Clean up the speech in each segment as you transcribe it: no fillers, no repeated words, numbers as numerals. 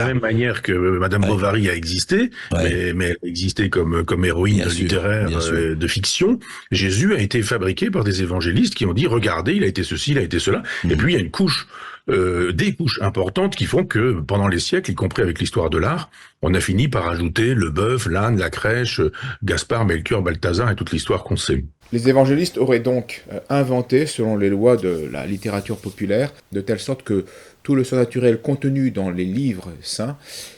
la même manière que Madame Ouais, Bovary a existé, ouais, mais elle a existé comme héroïne bien sûr, littéraire bien sûr. de fiction, Jésus a été fabriqué par des évangélistes qui ont dit, regardez, il a été ceci, il a été cela. Et Mhm. puis il y a une couche, des couches importantes qui font que pendant les siècles, y compris avec l'histoire de l'art, on a fini par ajouter le bœuf, l'âne, la crèche, Gaspard, Melchior, Balthazar et toute l'histoire qu'on sait. Les évangélistes auraient donc inventé, selon les lois de la littérature populaire, de telle sorte que tout le surnaturel contenu dans les livres saints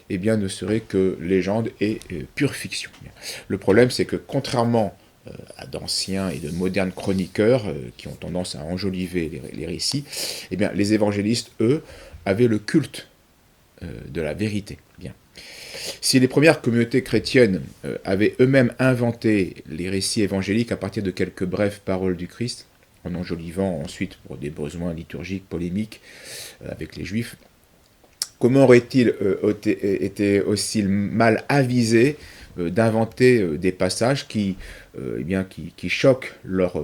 eh bien, ne serait que légende et pure fiction. Le problème, c'est que contrairement à d'anciens et de modernes chroniqueurs qui ont tendance à enjoliver les récits, eh bien, les évangélistes, eux, avaient le culte de la vérité. Bien. Si les premières communautés chrétiennes avaient eux-mêmes inventé les récits évangéliques à partir de quelques brèves paroles du Christ, en enjolivant ensuite pour des besoins liturgiques, polémiques avec les Juifs, comment aurait-il été aussi mal avisé d'inventer des passages qui choquent leur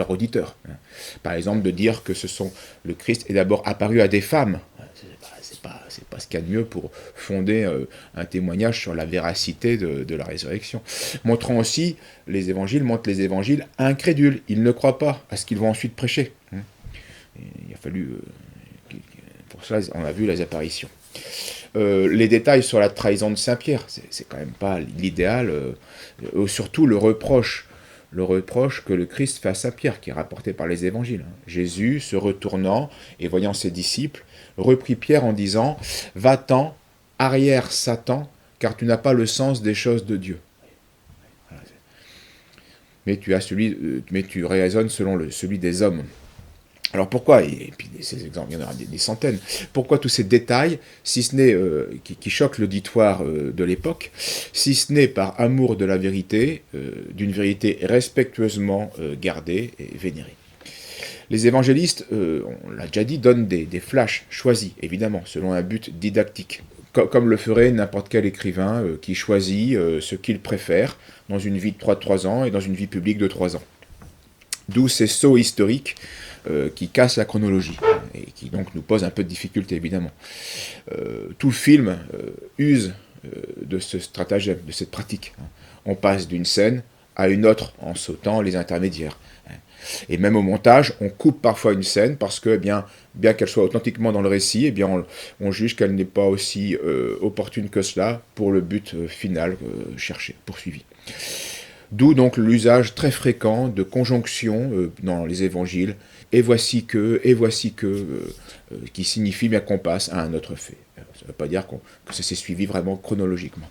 auditeur. Par exemple, de dire que le Christ est d'abord apparu à des femmes. C'est pas ce qu'il y a de mieux pour fonder un témoignage sur la véracité de la résurrection. Montrant aussi, les évangiles montrent les évangiles incrédules. Ils ne croient pas à ce qu'ils vont ensuite prêcher. Il a fallu, pour cela, on a vu les apparitions. Les détails sur la trahison de Saint-Pierre, c'est quand même pas l'idéal. Surtout le reproche que le Christ fait à Saint-Pierre, qui est rapporté par les évangiles. Jésus, se retournant et voyant ses disciples, reprit Pierre en disant « Va-t'en, arrière Satan, car tu n'as pas le sens des choses de Dieu. Mais tu raisonnes selon celui des hommes. » Alors pourquoi, et puis ces exemples, il y en aura des centaines, pourquoi tous ces détails, si ce n'est qui choquent l'auditoire de l'époque, si ce n'est par amour de la vérité, d'une vérité respectueusement gardée et vénérée. Les évangélistes, on l'a déjà dit, donnent des flashs choisis, évidemment, selon un but didactique, comme le ferait n'importe quel écrivain qui choisit ce qu'il préfère dans une vie de 3 ans et dans une vie publique de 3 ans. D'où ces sauts historiques qui cassent la chronologie et qui donc nous posent un peu de difficulté évidemment. Tout le film use de ce stratagème, de cette pratique. On passe d'une scène à une autre en sautant les intermédiaires. Et même au montage, on coupe parfois une scène parce que, bien qu'elle soit authentiquement dans le récit, on juge qu'elle n'est pas aussi opportune que cela pour le but final cherché, poursuivi. D'où donc l'usage très fréquent de conjonctions dans les évangiles, et voici que, qui signifie bien qu'on passe à un autre fait. Ça ne veut pas dire que ça s'est suivi vraiment chronologiquement.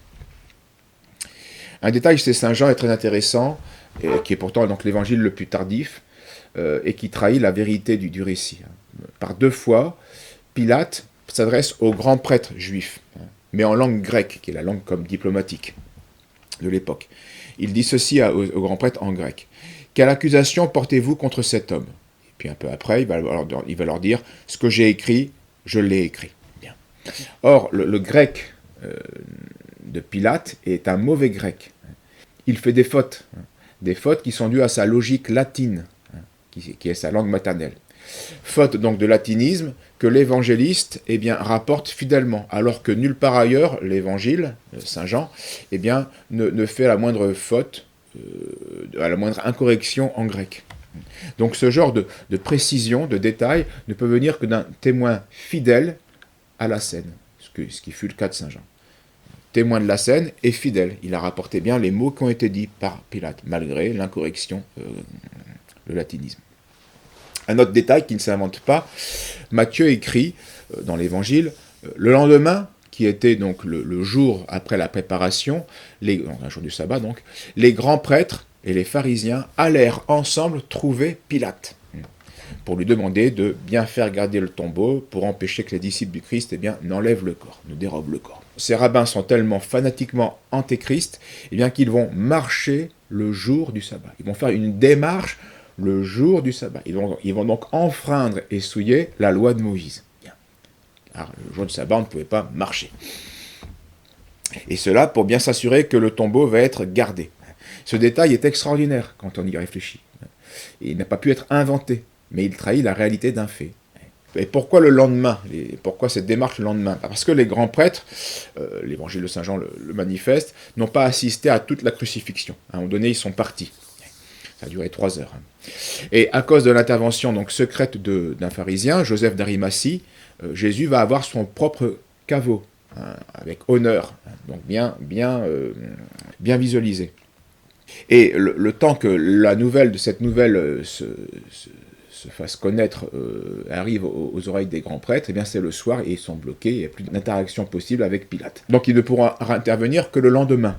Un détail chez Saint Jean est très intéressant, qui est pourtant donc l'évangile le plus tardif, et qui trahit la vérité du récit. Par 2 fois, Pilate s'adresse aux grands prêtres juifs, mais en langue grecque, qui est la langue comme diplomatique de l'époque. Il dit ceci aux grands prêtres en grec. « Quelle accusation portez-vous contre cet homme ?» Et puis un peu après, il va leur dire « Ce que j'ai écrit, je l'ai écrit. » Bien. Or, le grec de Pilate est un mauvais grec. Il fait des fautes qui sont dues à sa logique latine, qui est sa langue maternelle. Faute donc de latinisme que l'évangéliste rapporte fidèlement, alors que nulle part ailleurs, l'évangile, Saint Jean, ne fait la moindre faute, la moindre incorrection en grec. Donc ce genre de précision, de détail, ne peut venir que d'un témoin fidèle à la scène, ce qui fut le cas de Saint Jean. Témoin de la scène et fidèle, il a rapporté bien les mots qui ont été dits par Pilate, malgré l'incorrection, le latinisme. Un autre détail qui ne s'invente pas, Matthieu écrit dans l'évangile, le lendemain, qui était donc le jour après la préparation, un jour du sabbat donc, les grands prêtres et les pharisiens allèrent ensemble trouver Pilate, pour lui demander de bien faire garder le tombeau, pour empêcher que les disciples du Christ n'enlèvent le corps, ne dérobent le corps. Ces rabbins sont tellement fanatiquement antéchrist qu'ils vont marcher le jour du sabbat. Ils vont faire une démarche le jour du sabbat. Ils vont donc enfreindre et souiller la loi de Moïse. Bien. Alors, le jour du sabbat, on ne pouvait pas marcher. Et cela pour bien s'assurer que le tombeau va être gardé. Ce détail est extraordinaire quand on y réfléchit. Il n'a pas pu être inventé, mais il trahit la réalité d'un fait. Et pourquoi le lendemain? Pourquoi cette démarche le lendemain? Parce que les grands prêtres, l'évangile de Saint Jean le manifeste, n'ont pas assisté à toute la crucifixion. À un moment donné, ils sont partis. Ça a duré 3 heures. Et à cause de l'intervention donc secrète d'un pharisien, Joseph d'Arimathie, Jésus va avoir son propre caveau, hein, avec honneur, hein, donc bien visualisé. Et le temps que cette nouvelle se fasse connaître, arrive aux oreilles des grands prêtres, eh bien c'est le soir et ils sont bloqués, il n'y a plus d'interaction possible avec Pilate. Donc ils ne pourront intervenir que le lendemain.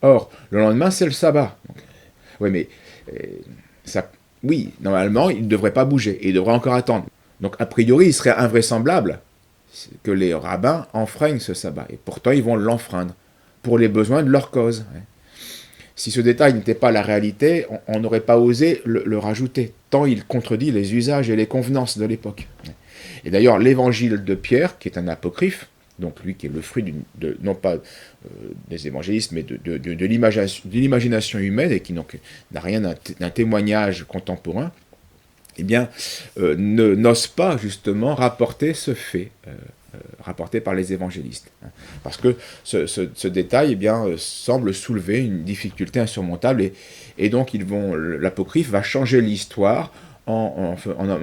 Or, le lendemain c'est le sabbat. Oui, mais oui, normalement il ne devrait pas bouger et il devrait encore attendre. Donc a priori il serait invraisemblable que les rabbins enfreignent ce sabbat. Et pourtant ils vont l'enfreindre pour les besoins de leur cause. Si ce détail n'était pas la réalité, on n'aurait pas osé le rajouter, tant il contredit les usages et les convenances de l'époque. Et d'ailleurs, l'évangile de Pierre, qui est un apocryphe, donc lui qui est le fruit non pas des évangélistes, mais de l'imagination humaine, et qui n'a rien d'un témoignage contemporain, eh bien, n'ose pas justement rapporter ce fait, rapporté par les évangélistes. Parce que ce détail, eh bien, semble soulever une difficulté insurmontable, et donc l'apocryphe va changer l'histoire en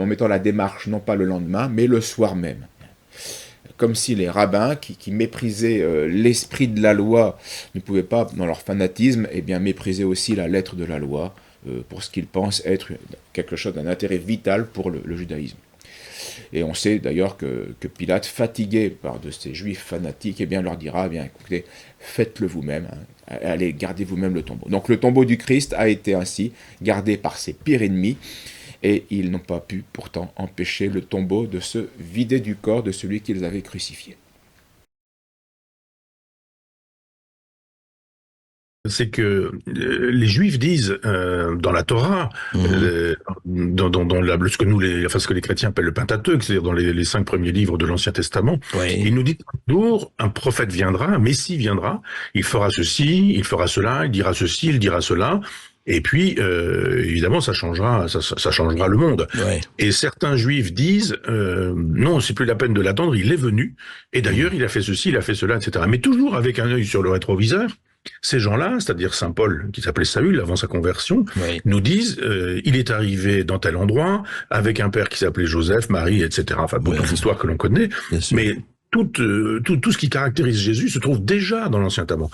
mettant la démarche non pas le lendemain, mais le soir même. Comme si les rabbins, qui méprisaient l'esprit de la loi, ne pouvaient pas, dans leur fanatisme, eh bien, mépriser aussi la lettre de la loi, pour ce qu'ils pensent être quelque chose d'un intérêt vital pour le judaïsme. Et on sait d'ailleurs que Pilate, fatigué par de ces juifs fanatiques, eh bien, leur dira, eh bien, écoutez, faites-le vous-même, hein, allez, gardez vous-même le tombeau. Donc le tombeau du Christ a été ainsi gardé par ses pires ennemis, et ils n'ont pas pu pourtant empêcher le tombeau de se vider du corps de celui qu'ils avaient crucifié. C'est que les Juifs disent dans la Torah, ce que les chrétiens appellent le Pentateuque, c'est-à-dire dans les 5 premiers livres de l'Ancien Testament, ils nous disent toujours un prophète viendra, un Messie viendra, il fera ceci, il fera cela, il dira ceci, il dira cela. Et puis, évidemment, ça changera le monde. Ouais. Et certains Juifs disent, non, c'est plus la peine de l'attendre, il est venu. Et d'ailleurs, il a fait ceci, il a fait cela, etc. Mais toujours avec un œil sur le rétroviseur. Ces gens-là, c'est-à-dire saint Paul, qui s'appelait Saül avant sa conversion, nous disent, il est arrivé dans tel endroit, avec un père qui s'appelait Joseph, Marie, etc. Enfin, beaucoup d'histoires que l'on connaît. Mais tout ce qui caractérise Jésus se trouve déjà dans l'Ancien Testament.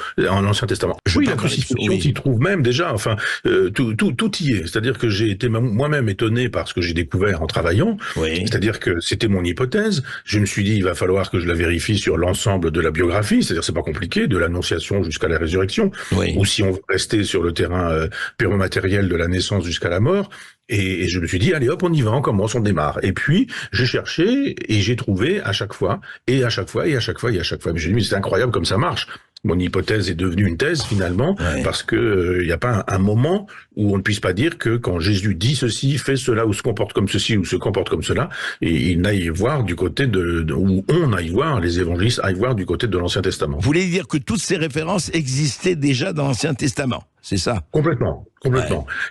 Oui, la crucifixion s'y trouve même déjà. Enfin, tout y est. C'est-à-dire que j'ai été moi-même étonné par ce que j'ai découvert en travaillant. C'est-à-dire que c'était mon hypothèse. Je me suis dit, il va falloir que je la vérifie sur l'ensemble de la biographie. C'est-à-dire, c'est pas compliqué, de l'Annonciation jusqu'à la résurrection. Ou si on veut rester sur le terrain purement matériel de la naissance jusqu'à la mort. Et je me suis dit, allez hop, on y va, on commence, on démarre. Et puis, j'ai cherché et j'ai trouvé à chaque fois. Mais je me suis dit, mais c'est incroyable comme ça marche. Mon hypothèse est devenue une thèse finalement, parce que il n'y a pas un moment où on ne puisse pas dire que quand Jésus dit ceci, fait cela, ou se comporte comme ceci, ou se comporte comme cela, et il n'aille voir du côté où on aille voir, les évangélistes aillent voir du côté de l'Ancien Testament. Vous voulez dire que toutes ces références existaient déjà dans l'Ancien Testament, c'est ça? Complètement.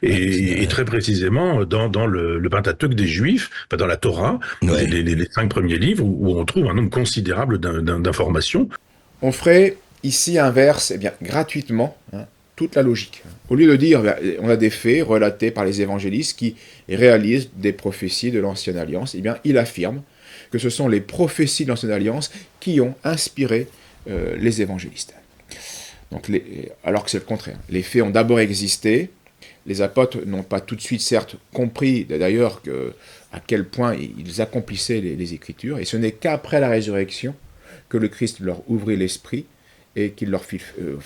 Et très précisément dans le Pentateuque des Juifs, dans la Torah, les 5 premiers livres, où on trouve un nombre considérable d'informations. On ferait ici inverse, eh bien, gratuitement, toute la logique. Au lieu de dire, on a des faits relatés par les évangélistes qui réalisent des prophéties de l'Ancienne Alliance, eh bien, il affirme que ce sont les prophéties de l'Ancienne Alliance qui ont inspiré les évangélistes. Donc, alors que c'est le contraire. Les faits ont d'abord existé, les apôtres n'ont pas tout de suite, certes, compris d'ailleurs à quel point ils accomplissaient les Écritures, et ce n'est qu'après la résurrection que le Christ leur ouvrit l'esprit et qu'il leur fit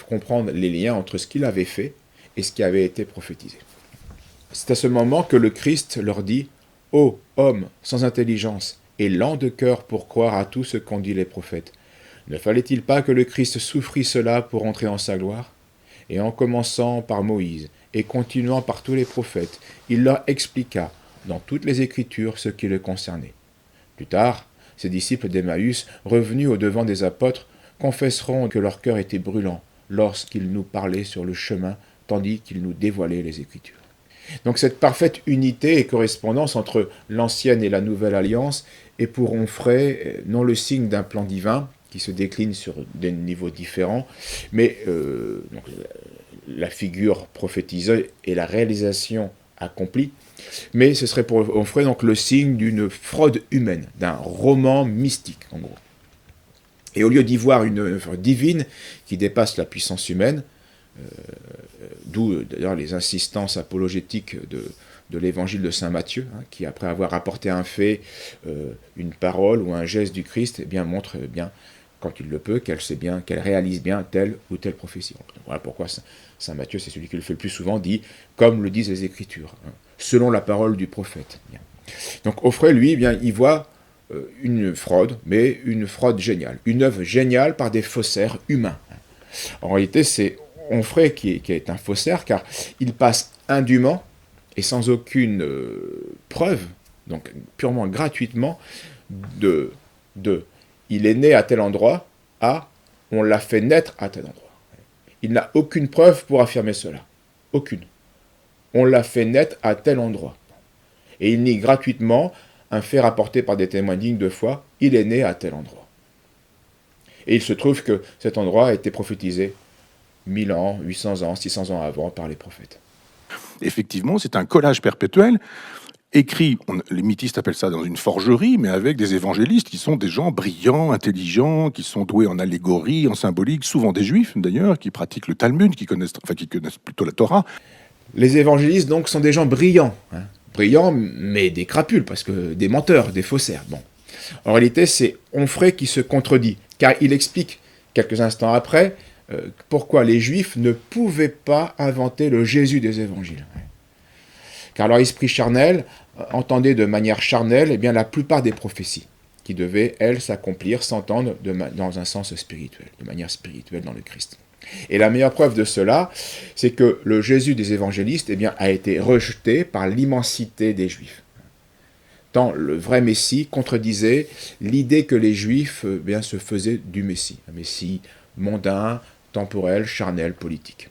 comprendre les liens entre ce qu'il avait fait et ce qui avait été prophétisé. C'est à ce moment que le Christ leur dit « Ô homme sans intelligence et lent de cœur pour croire à tout ce qu'ont dit les prophètes, ne fallait-il pas que le Christ souffrit cela pour entrer dans sa gloire ?» Et en commençant par Moïse et continuant par tous les prophètes, il leur expliqua dans toutes les Écritures ce qui le concernait. Plus tard, ses disciples d'Emmaüs, revenus au-devant des apôtres, confesseront que leur cœur était brûlant lorsqu'il nous parlait sur le chemin, tandis qu'il nous dévoilait les Écritures. Donc cette parfaite unité et correspondance entre l'ancienne et la nouvelle alliance est pour Onfray non le signe d'un plan divin qui se décline sur des niveaux différents, mais donc, la figure prophétisée et la réalisation accomplie, mais ce serait pour Onfray donc le signe d'une fraude humaine, d'un roman mystique en gros. Et au lieu d'y voir une œuvre divine qui dépasse la puissance humaine, d'où d'ailleurs les insistances apologétiques de l'évangile de saint Matthieu, qui après avoir rapporté un fait, une parole ou un geste du Christ, eh bien, montre bien, quand il le peut, qu'elle réalise bien telle ou telle prophétie. Donc, voilà pourquoi saint Matthieu, c'est celui qui le fait le plus souvent, dit comme le disent les Écritures, selon la parole du prophète. Bien. Donc Onfray, lui, eh bien, il voit une fraude, mais une fraude géniale, une œuvre géniale par des faussaires humains. En réalité, c'est Onfray qui est un faussaire, car il passe indûment et sans aucune preuve, donc purement gratuitement, de il est né à tel endroit, à on l'a fait naître à tel endroit. Il n'a aucune preuve pour affirmer cela. Aucune. On l'a fait naître à tel endroit. Et il nie gratuitement un fait rapporté par des témoins dignes de foi, il est né à tel endroit. Et il se trouve que cet endroit a été prophétisé 1000 ans, 800 ans, 600 ans avant par les prophètes. Effectivement, c'est un collage perpétuel, écrit, les mythistes appellent ça dans une forgerie, mais avec des évangélistes qui sont des gens brillants, intelligents, qui sont doués en allégorie, en symbolique, souvent des juifs d'ailleurs, qui pratiquent le Talmud, qui connaissent plutôt la Torah. Les évangélistes donc sont des gens brillants, brillants mais des crapules, parce que des menteurs, des faussaires. Bon. En réalité, c'est Onfray qui se contredit, car il explique quelques instants après pourquoi les Juifs ne pouvaient pas inventer le Jésus des évangiles. Car leur esprit charnel entendait de manière charnelle eh bien, la plupart des prophéties, qui devaient, elles, s'accomplir, s'entendre dans un sens spirituel, de manière spirituelle dans le Christ. Et la meilleure preuve de cela, c'est que le Jésus des évangélistes eh bien, a été rejeté par l'immensité des Juifs. Tant le vrai Messie contredisait l'idée que les Juifs eh bien, se faisaient du Messie, un Messie mondain, temporel, charnel, politique.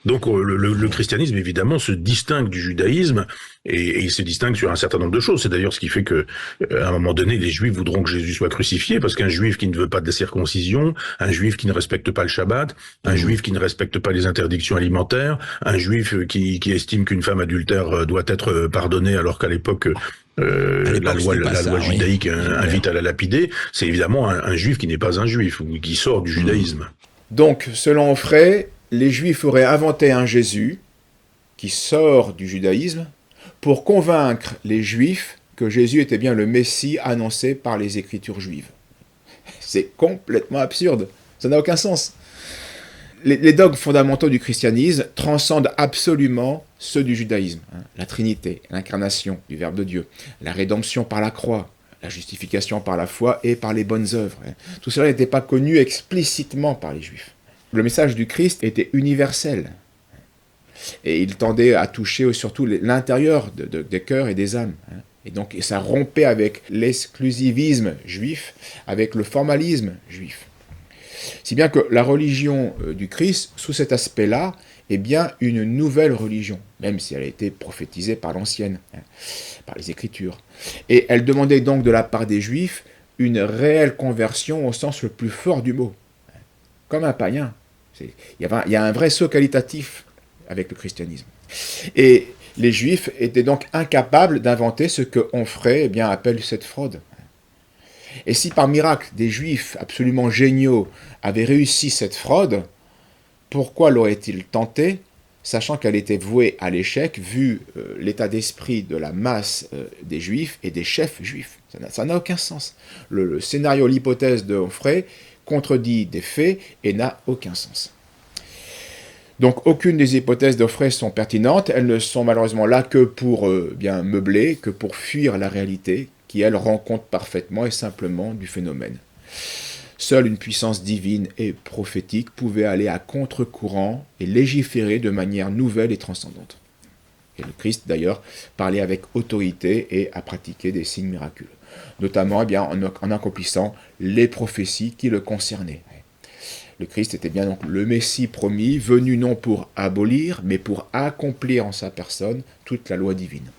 Donc le christianisme, évidemment, se distingue du judaïsme et il se distingue sur un certain nombre de choses. C'est d'ailleurs ce qui fait que, à un moment donné, les Juifs voudront que Jésus soit crucifié, parce qu'un Juif qui ne veut pas de la circoncision, un Juif qui ne respecte pas le Shabbat, un Juif qui ne respecte pas les interdictions alimentaires, un Juif qui estime qu'une femme adultère doit être pardonnée, alors qu'à l'époque la loi judaïque invite à la lapider, c'est évidemment un Juif qui n'est pas un Juif, ou qui sort du judaïsme. Donc, selon Onfray, les Juifs auraient inventé un Jésus qui sort du judaïsme pour convaincre les Juifs que Jésus était bien le Messie annoncé par les Écritures juives. C'est complètement absurde, ça n'a aucun sens. Les dogmes fondamentaux du christianisme transcendent absolument ceux du judaïsme. La Trinité, l'incarnation du Verbe de Dieu, la rédemption par la croix, la justification par la foi et par les bonnes œuvres. Tout cela n'était pas connu explicitement par les Juifs. Le message du Christ était universel. Et il tendait à toucher surtout l'intérieur des cœurs et des âmes. Et donc ça rompait avec l'exclusivisme juif, avec le formalisme juif. Si bien que la religion du Christ, sous cet aspect-là, est bien une nouvelle religion, même si elle a été prophétisée par l'ancienne, par les Écritures. Et elle demandait donc de la part des Juifs une réelle conversion au sens le plus fort du mot. Comme un païen. Il y a un vrai saut qualitatif avec le christianisme. Et les Juifs étaient donc incapables d'inventer ce que Onfray eh bien, appelle cette fraude. Et si par miracle des Juifs absolument géniaux avaient réussi cette fraude, pourquoi l'auraient-ils tenté, sachant qu'elle était vouée à l'échec, vu l'état d'esprit de la masse des Juifs et des chefs juifs? Ça n'a aucun sens. Le scénario, l'hypothèse de Onfray contredit des faits et n'a aucun sens. Donc aucune des hypothèses d'Onfray sont pertinentes, elles ne sont malheureusement là que pour bien meubler, que pour fuir la réalité, qui elle rend compte parfaitement et simplement du phénomène. Seule une puissance divine et prophétique pouvait aller à contre-courant et légiférer de manière nouvelle et transcendante. Et le Christ d'ailleurs parlait avec autorité et a pratiqué des signes miraculeux, notamment eh bien, en accomplissant les prophéties qui le concernaient. Le Christ était bien donc le Messie promis, venu non pour abolir, mais pour accomplir en sa personne toute la loi divine.